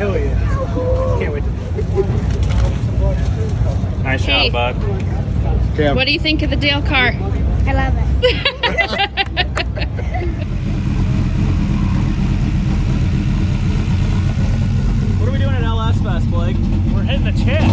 Hell yeah. Can't wait. Nice Hey. job, bud. Cam. What do you think of the Dale car? I love it. What are we doing at LS Fest, Blake? We're hitting the chat.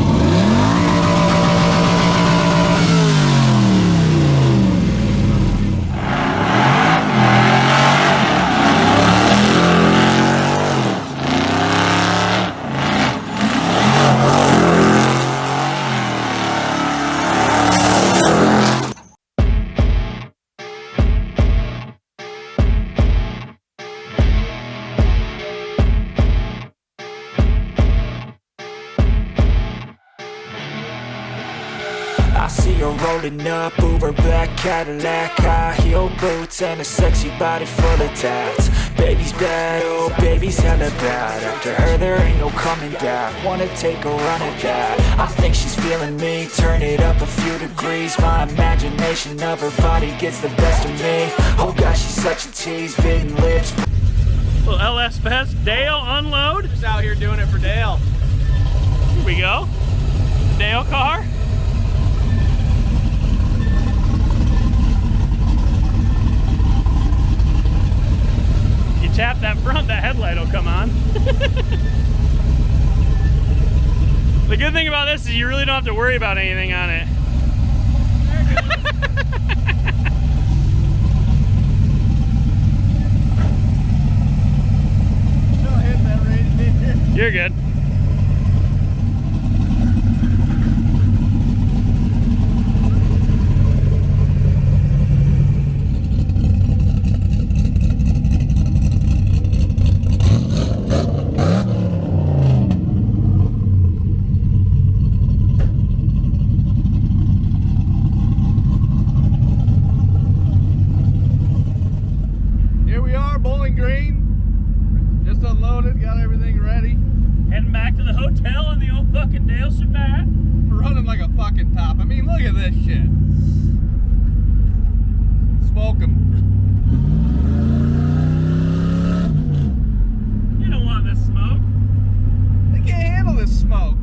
I see her rolling up, Uber black Cadillac, high heel boots and a sexy body full of tats. Baby's bad, oh baby's hella bad. After her there ain't no coming back. Wanna take a run at that. I think she's feeling me, turn it up a few degrees. My imagination of her body gets the best of me. Oh gosh, she's such a tease, bitten lips. Little LS Fest, Dale unload. Just out here doing it for Dale. Here we go. Dale car. Tap that front, that headlight will come on. The good thing about this is you really don't have to worry about anything on it. You're good. Heading back to the hotel in the old fucking Dale Chevette. Running like a fucking top. I mean, look at this shit. Smoke 'em. You don't want this smoke. They can't handle this smoke.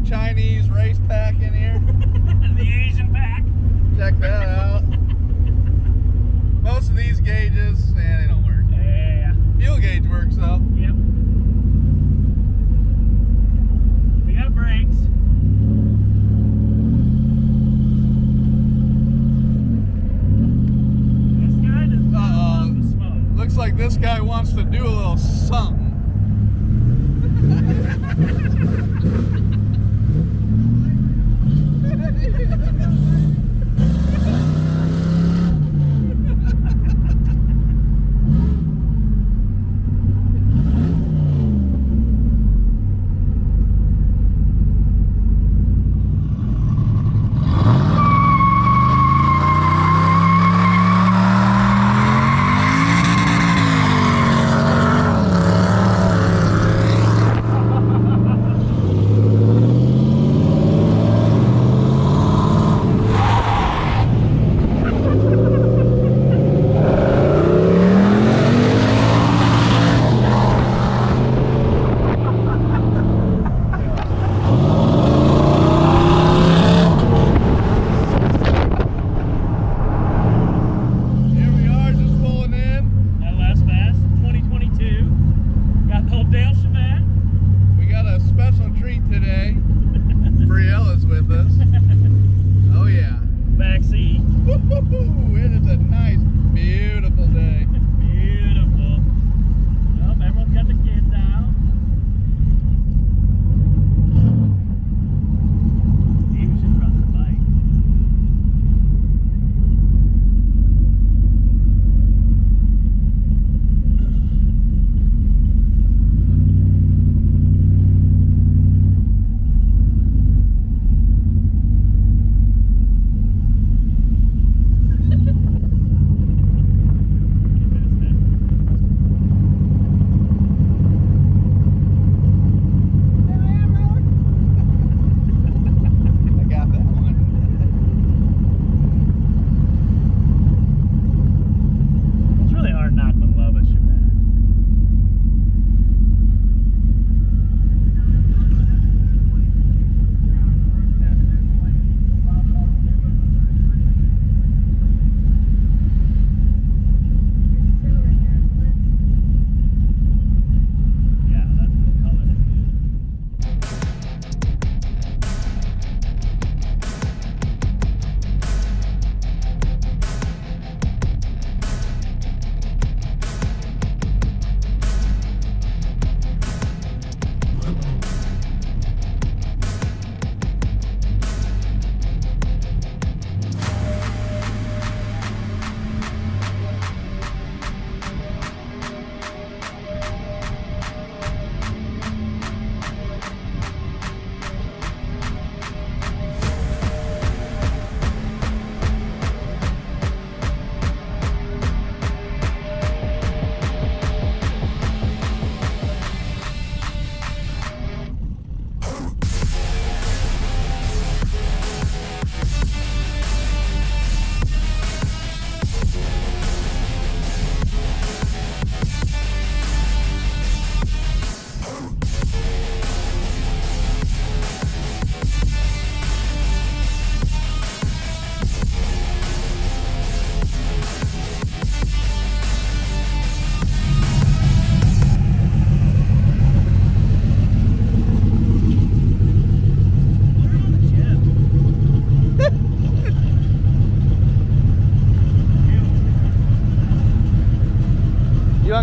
Chinese race pack in here. The Asian pack. Check that out. Most of these gauges, they don't work. Yeah. Fuel gauge works though. Yep. We got brakes. This guy does not want the smoke. Looks like this guy wants to do a little something.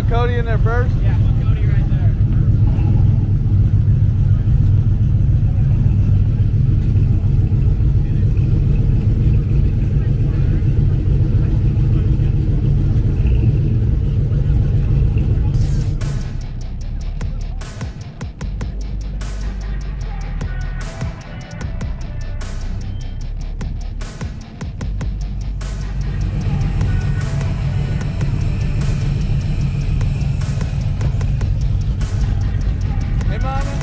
put Cody in there first? Yeah, put Cody right there. Hey, Mama.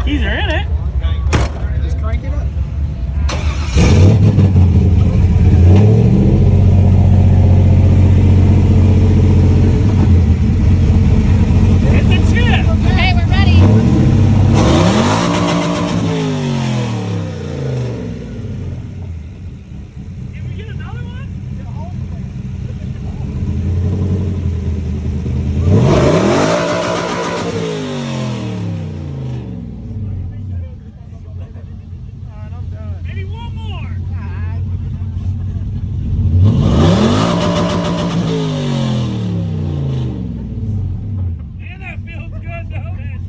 Keys are in it. Just crank it up. Hit the chip. Okay, we're ready. Can we get another one? Maybe one more. Man, that feels good, don't it?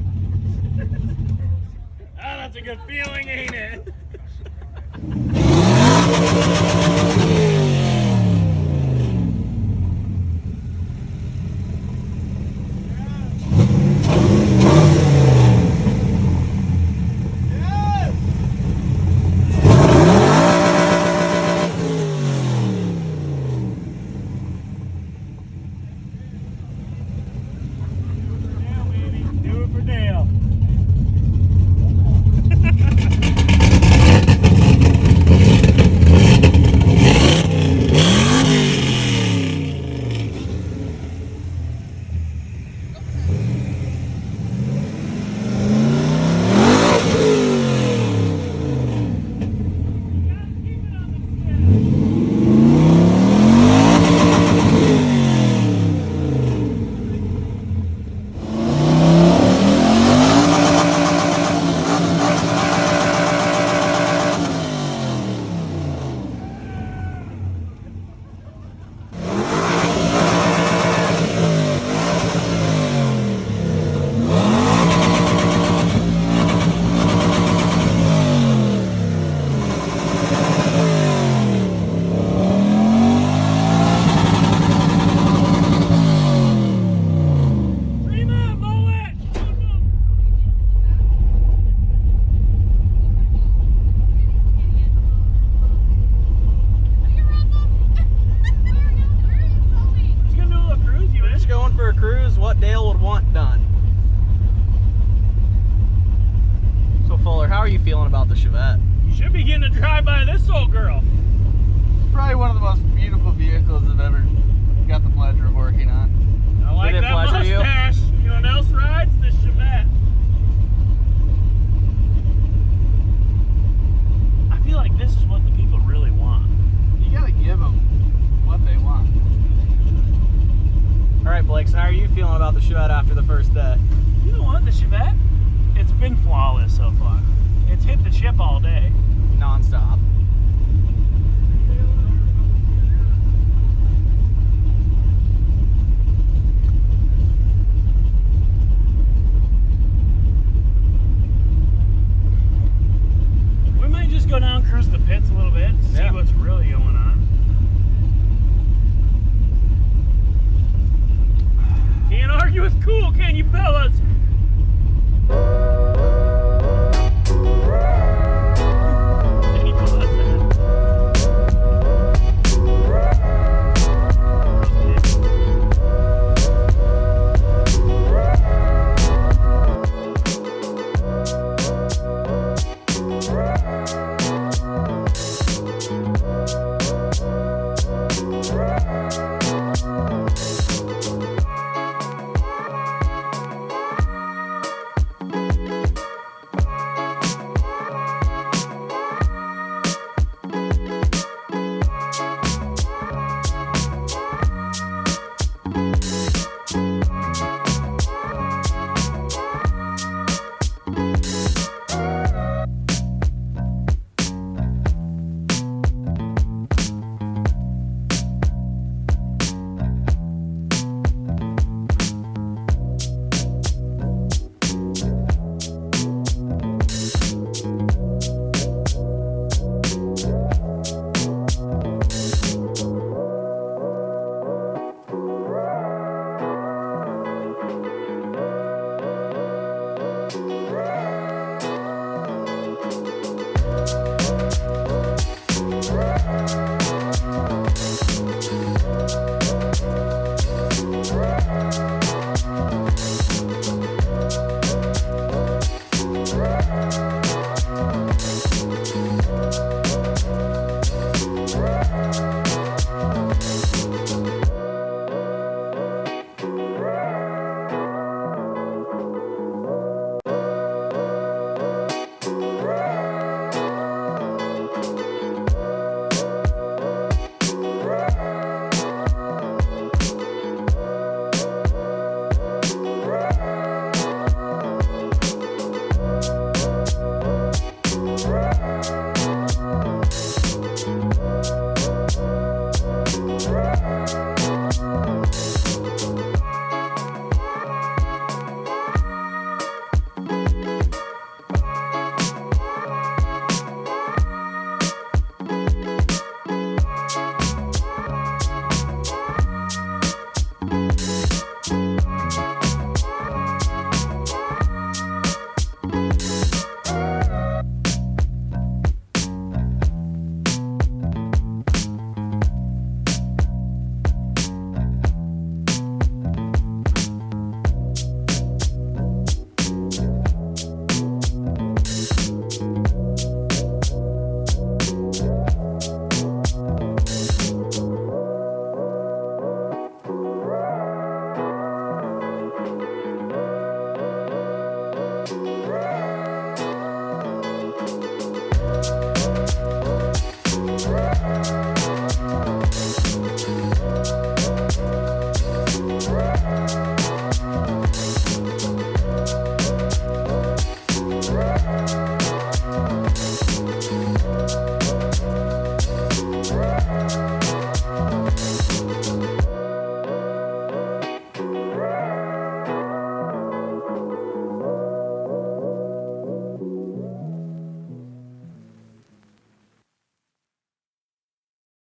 Oh, that's a good feeling, ain't it? Do it for Dale. Chevette. You should be getting a drive by this old girl. It's probably one of the most beautiful vehicles I've ever got the pleasure of working on. I like Did it that pleasure you? mustache. You know what else rides? This Chevette. I feel like this is what the people really want. You gotta give them what they want. All right, Blake, so how are you feeling about the Chevette after the first day? You know what? The Chevette, it's been flawless so far. It's hit the chip all day. Non-stop. We might just go down, cruise the pits a little bit, see Yeah. what's really going on.